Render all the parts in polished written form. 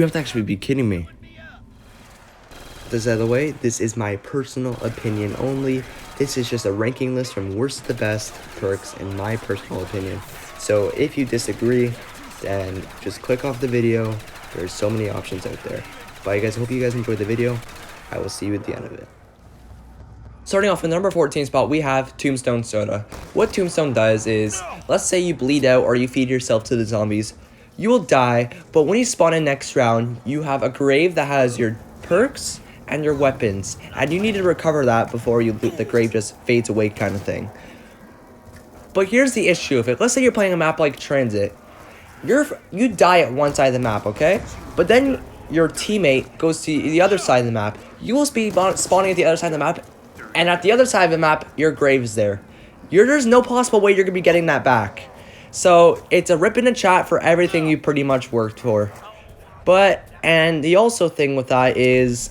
You have to actually be kidding me. This out of the way, this is my personal opinion only. This is just a ranking list from worst to best perks in my personal opinion. So if you disagree, then just click off the video. There's so many options out there. But guys, I hope you guys enjoyed the video. I will see you at the end of it. Starting off in the number 14 spot, we have Tombstone Soda. What Tombstone does is, let's say you bleed out or you feed yourself to the zombies. You will die, but when you spawn in next round, you have a grave that has your perks and your weapons, and you need to recover that before the grave just fades away kind of thing. But here's the issue of it. Let's say you're playing a map like Transit. You die at one side of the map, okay? But then your teammate goes to the other side of the map. You will be spawning at the other side of the map, and at the other side of the map, your grave is there. There's no possible way you're going to be getting that back. So, it's a rip in the chat for everything you pretty much worked for. And the also thing with that is,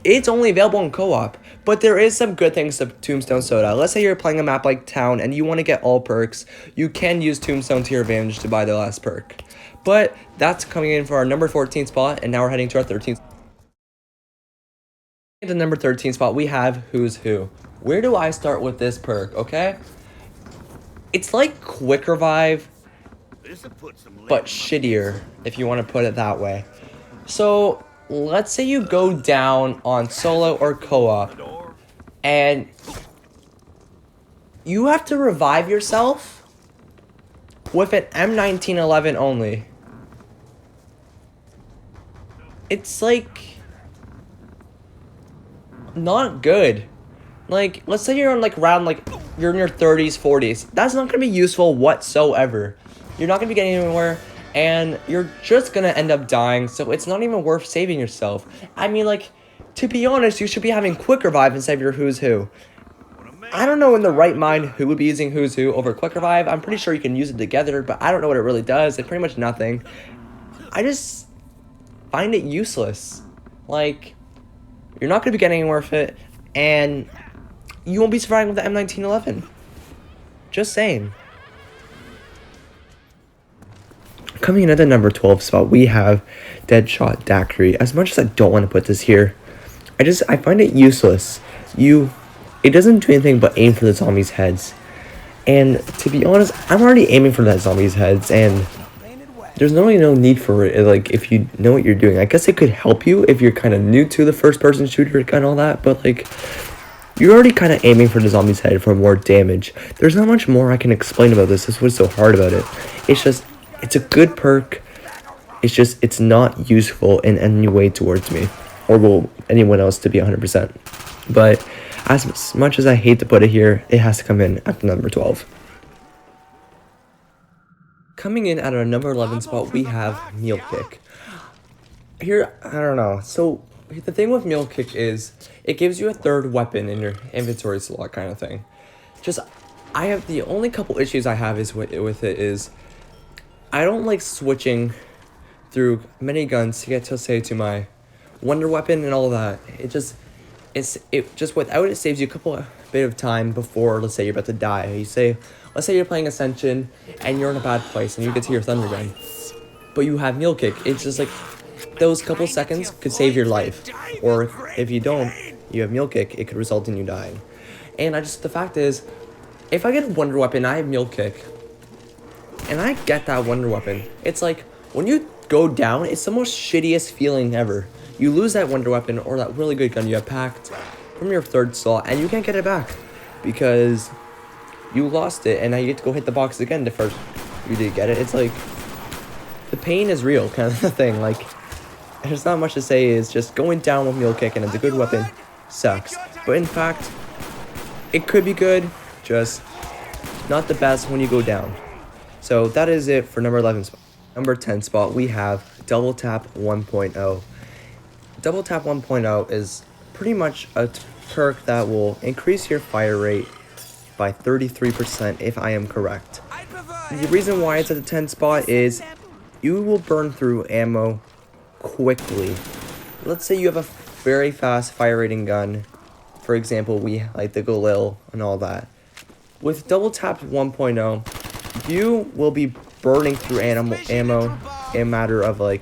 it's only available in co-op. But there is some good things to Tombstone Soda. Let's say you're playing a map like Town and you want to get all perks. You can use Tombstone to your advantage to buy the last perk. But that's coming in for our number 14 spot, and now we're heading to our 13th. At the number 13 spot, we have Who's Who. Where do I start with this perk, okay? It's like Quick Revive, but shittier, if you want to put it that way. So, let's say you go down on solo or co-op, and you have to revive yourself with an M1911 only. It's like not good. Like, let's say you're on like round, like you're in your 30s, 40s. That's not gonna be useful whatsoever. You're not gonna be getting anywhere, and you're just gonna end up dying. So it's not even worth saving yourself. I mean, like, to be honest, you should be having Quick Revive instead of your Who's Who. I don't know in the right mind who would be using Who's Who over Quick Revive. I'm pretty sure you can use it together, but I don't know what it really does. It's pretty much nothing. I just find it useless. Like, you're not gonna be getting anywhere with it, and you won't be surviving with the M1911. Just saying. Coming in at the number 12 spot, we have Deadshot Daiquiri. As much as I don't want to put this here, I find it useless. It doesn't do anything but aim for the zombies' heads. And to be honest, I'm already aiming for that zombies' heads, and there's really no need for it, like, if you know what you're doing. I guess it could help you if you're kind of new to the first-person shooter and all that, but, like, you're already kind of aiming for the zombie's head for more damage. There's not much more I can explain about this. That's what's so hard about it. It's a good perk. It's not useful in any way towards me, or anyone else, to be 100%. But as much as I hate to put it here, it has to come in at the number 12. Coming in at our number 11 spot, we have Mulekick. Here, I don't know. So, the thing with Mulekick is, it gives you a third weapon in your inventory slot kind of thing. The only couple issues I have with it is, I don't like switching through many guns to get to my wonder weapon and all that. It without it saves you a bit of time before, let's say you're about to die. Let's say you're playing Ascension and you're in a bad place and you get to your thunder gun, but you have Mulekick. It's just like those couple seconds could save your life, or if you don't, you have Mulekick, it could result in you dying. And the fact is, if I get a wonder weapon, I have Mulekick, and I get that wonder weapon, it's like, when you go down, it's the most shittiest feeling ever. You lose that wonder weapon, or that really good gun you have packed from your third slot, and you can't get it back, because you lost it, and now you get to go hit the box again first you did get it. It's like, the pain is real, kind of thing. Like, there's not much to say. Is just going down with Mulekick, and it's a good weapon, sucks. But in fact, it could be good, just not the best when you go down. So that is it for number 11 spot. Number 10 spot, we have Double Tap 1.0. Double Tap 1.0 is pretty much a perk that will increase your fire rate by 33%, if I am correct. The reason why it's at the 10th spot is you will burn through ammo quickly. Let's say you have a very fast fire rating gun. For example, we like the Galil and all that. With Double Tap 1.0, you will be burning through ammo in a matter of like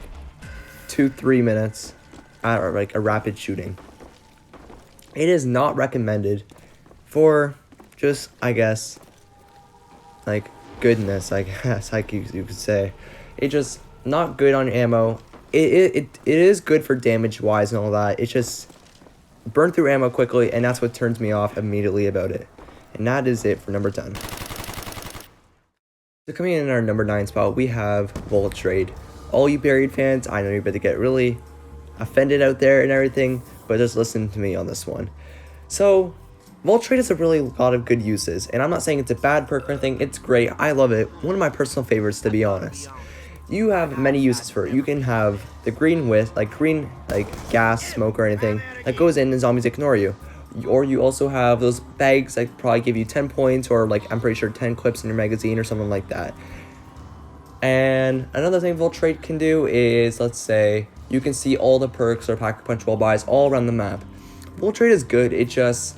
2-3 minutes at like a rapid shooting. It is not recommended for just, I guess, like goodness, I guess, like you could say. It's just not good on ammo. It is good for damage wise and all that. It's just burn through ammo quickly, and that's what turns me off immediately about it. And that is it for number 10. So coming in our number 9 spot, we have Volt Trade. All you Buried fans, I know you're about to get really offended out there and everything, but just listen to me on this one. So Volt Trade has a really lot of good uses, and I'm not saying it's a bad perk or anything. It's great. I love it. One of my personal favorites, to be honest. You have many uses for it. You can have the green with, like gas, smoke, or anything that goes in and zombies ignore you. Or you also have those bags that probably give you 10 points, or like I'm pretty sure 10 clips in your magazine or something like that. And another thing Volt Trade can do is, let's say, you can see all the perks or pack-a-punch wall buys all around the map. Volt Trade is good. It just,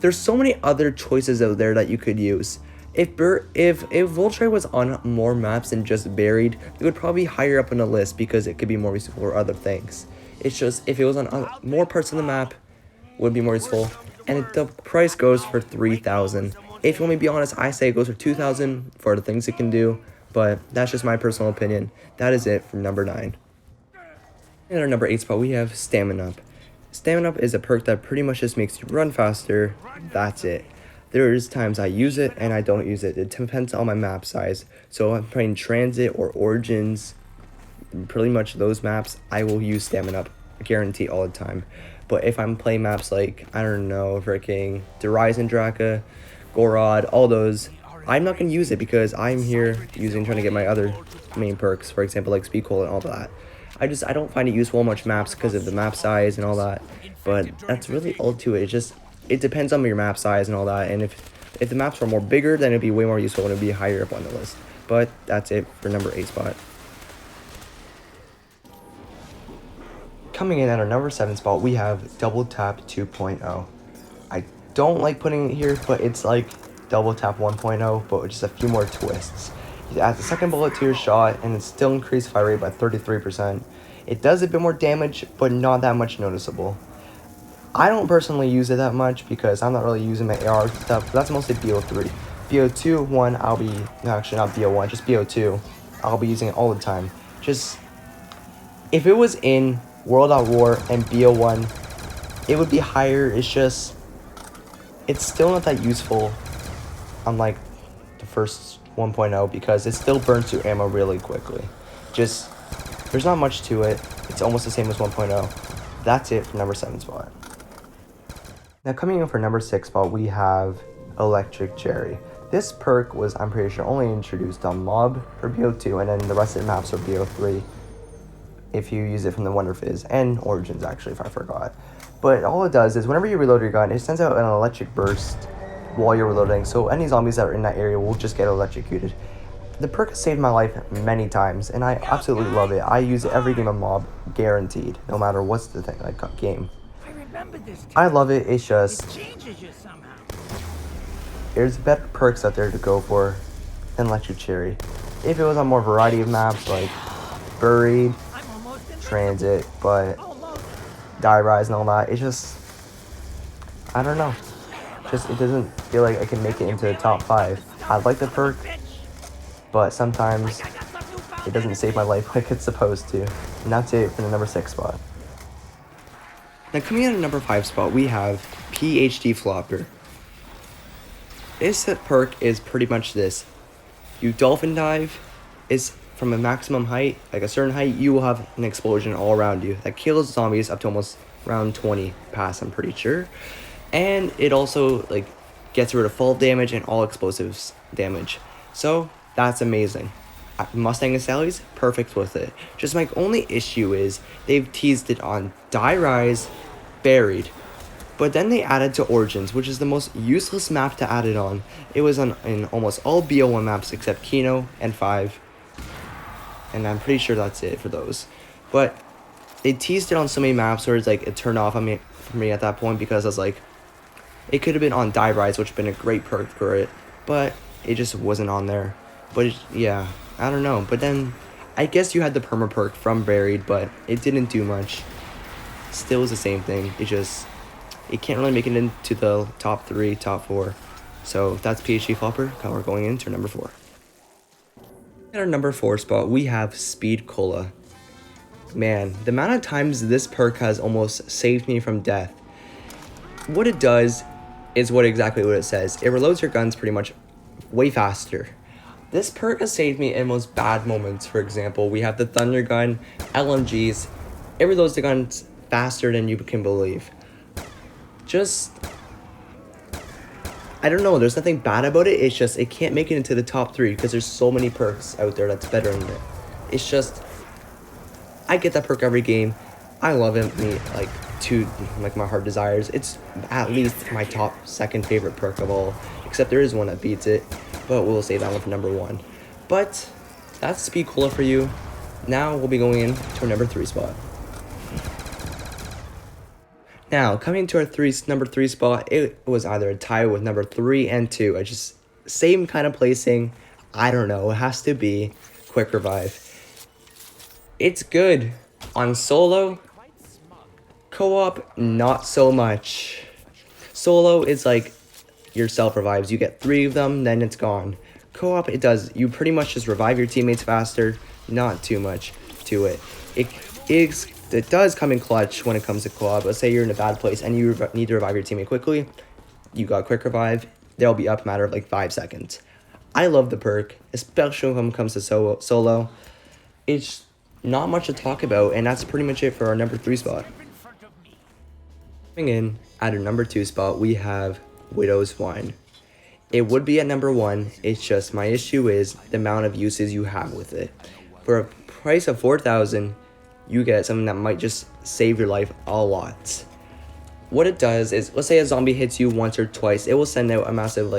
there's so many other choices out there that you could use. If Volt Trade was on more maps than just Buried, it would probably be higher up on the list because it could be more useful for other things. It's just, if it was on more parts of the map, would be more useful. And the price goes for 3,000. If you want me to be honest, I say it goes for 2,000 for the things it can do. But that's just my personal opinion. That is it from number 9. In our number 8 spot, we have Stamina Up. Stamina Up is a perk that pretty much just makes you run faster. That's it. There's times I use it and I don't use it. It depends on my map size. So if I'm playing Transit or Origins, pretty much those maps, I will use Stamina Up. Guarantee all the time. But if I'm playing maps like, I don't know, freaking Horizon Draka, Gorod, all those, I'm not going to use it because I'm here trying to get my other main perks, for example, like Speed Cola and all that. I don't find it useful on much maps because of the map size and all that. But that's really all to it. It depends on your map size and all that. And if the maps were more bigger, then it'd be way more useful and it'd be higher up on the list. But that's it for number 8 spot. Coming in at our number 7 spot, we have Double Tap 2.0. I don't like putting it here, but it's like Double Tap 1.0, but with just a few more twists. You add the second bullet to your shot, and it still increases fire rate by 33%. It does a bit more damage, but not that much noticeable. I don't personally use it that much because I'm not really using my AR stuff. That's mostly BO3. BO2, 1, I'll be, actually not BO1, just BO2. I'll be using it all the time. Just, if it was in World at War and BO1, it would be higher. It's just, it's still not that useful unlike the first 1.0 because it still burns through ammo really quickly. Just, there's not much to it. It's almost the same as 1.0. That's it for number 7 spot. Now coming in for number 6 spot, we have Electric Cherry. This perk was, I'm pretty sure, only introduced on Mob for BO2, and then the rest of the maps are BO3 if you use it from the Wonder Fizz, and Origins actually, if I forgot. But all it does is whenever you reload your gun, it sends out an electric burst while you're reloading, so any zombies that are in that area will just get electrocuted. The perk has saved my life many times, and I absolutely love it. I use it every game of Mob, guaranteed, no matter what's the thing, like game. I love it. It's just, there's better perks out there to go for than Electric Cherry. If it was on more variety of maps like Buried, Transit, but Die Rise and all that, it's just, I don't know. Just, it doesn't feel like I can make it into the top 5. I like the perk, but sometimes it doesn't save my life like it's supposed to. And that's it for the number 6 spot. Now coming in at number 5 spot, we have PhD Flopper. This perk is pretty much this. You dolphin dive, is from a maximum height, like a certain height, you will have an explosion all around you that kills zombies up to almost round 20 pass, I'm pretty sure. And it also like gets rid of fall damage and all explosives damage. So that's amazing. Mustang and Sally's perfect with it. Just my only issue is they've teased it on Die Rise, Buried, but then they added to Origins, which is the most useless map to add it on. It was in almost all BO1 maps except Kino and 5. And I'm pretty sure that's it for those. But they teased it on so many maps where it's like it turned off on me for me at that point because I was like, it could have been on Die Rise, which would have been a great perk for it, but it just wasn't on there. But yeah, I don't know. But then I guess you had the perma perk from Buried, but it didn't do much. Still is the same thing. It can't really make it into the top 3, top 4. So that's PhD Flopper. We're going into number 4. At our number 4 spot, we have Speed Cola. Man, the amount of times this perk has almost saved me from death. What it does is exactly what it says. It reloads your guns pretty much way faster. This perk has saved me in most bad moments. For example, we have the Thunder Gun, LMGs. It reloads the guns faster than you can believe. I don't know, there's nothing bad about it. It's just, it can't make it into the top 3 because there's so many perks out there that's better than it. It's just, I get that perk every game. I love it, like my heart desires. It's at least my top 2nd favorite perk of all, except there is one that beats it, but we'll save that one for number 1. But that's Speed Cola for you. Now we'll be going into our number 3 spot. Now, coming to our number 3 spot, it was either a tie with number 3 and 2. Same kind of placing. I don't know. It has to be Quick Revive. It's good on solo. Co-op, not so much. Solo is like your self revives. You get 3 of them, then it's gone. Co-op, you pretty much just revive your teammates faster. Not too much to it. It does come in clutch when it comes to co-op. Let's say you're in a bad place and you need to revive your teammate quickly. You got Quick Revive. They'll be up in a matter of like 5 seconds. I love the perk, especially when it comes to solo. It's not much to talk about, and that's pretty much it for our number 3 spot. Coming in at our number 2 spot, we have Widow's Wine. It would be at number 1. It's just my issue is the amount of uses you have with it. For a price of 4,000, you get something that might just save your life a lot. What it does is, let's say a zombie hits you once or twice, it will send out a massive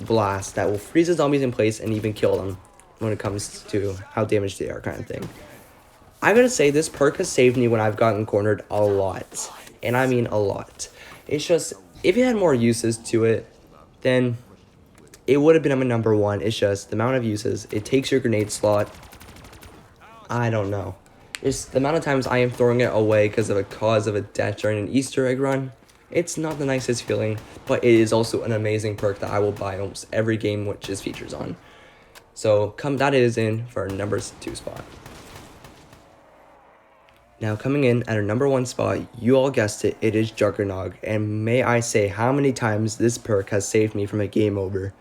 blast that will freeze the zombies in place and even kill them when it comes to how damaged they are, kind of thing. I gotta say, this perk has saved me when I've gotten cornered a lot, and I mean a lot. It's just, if it had more uses to it, then it would have been my number 1. It's just the amount of uses. It takes your grenade slot. I don't know. It's the amount of times I am throwing it away because of a cause of a death during an Easter egg run. It's not the nicest feeling, but it is also an amazing perk that I will buy almost every game which is features on. So that is in for our number 2 spot. Now coming in at our number 1 spot, you all guessed it, it is Juggernog. And may I say how many times this perk has saved me from a game over.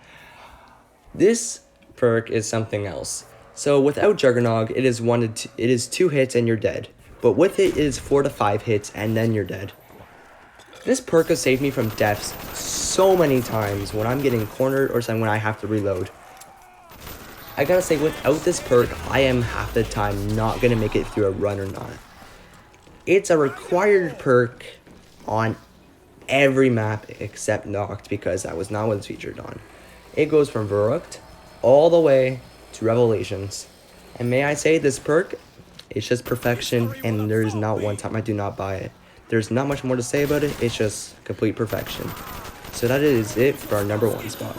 This perk is something else. So without Juggernog, it is 2 hits and you're dead. But with it, it is 4 to 5 hits and then you're dead. This perk has saved me from deaths so many times when I'm getting cornered or when I have to reload. I gotta say, without this perk, I am half the time not gonna make it through a run or not. It's a required perk on every map except Noct because that was not what it's featured on. It goes from Verrucht all the way to Revelations. And may I say, this perk, it's just perfection, and there is not one time I do not buy it. There's not much more to say about it, it's just complete perfection. So that is it for our number 1 spot.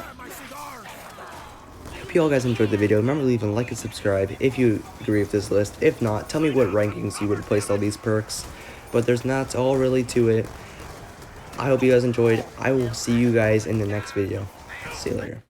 I hope you all guys enjoyed the video. Remember to leave a like and subscribe if you agree with this list. If not, tell me what rankings you would have placed all these perks. But that's all really to it. I hope you guys enjoyed. I will see you guys in the next video. See you later.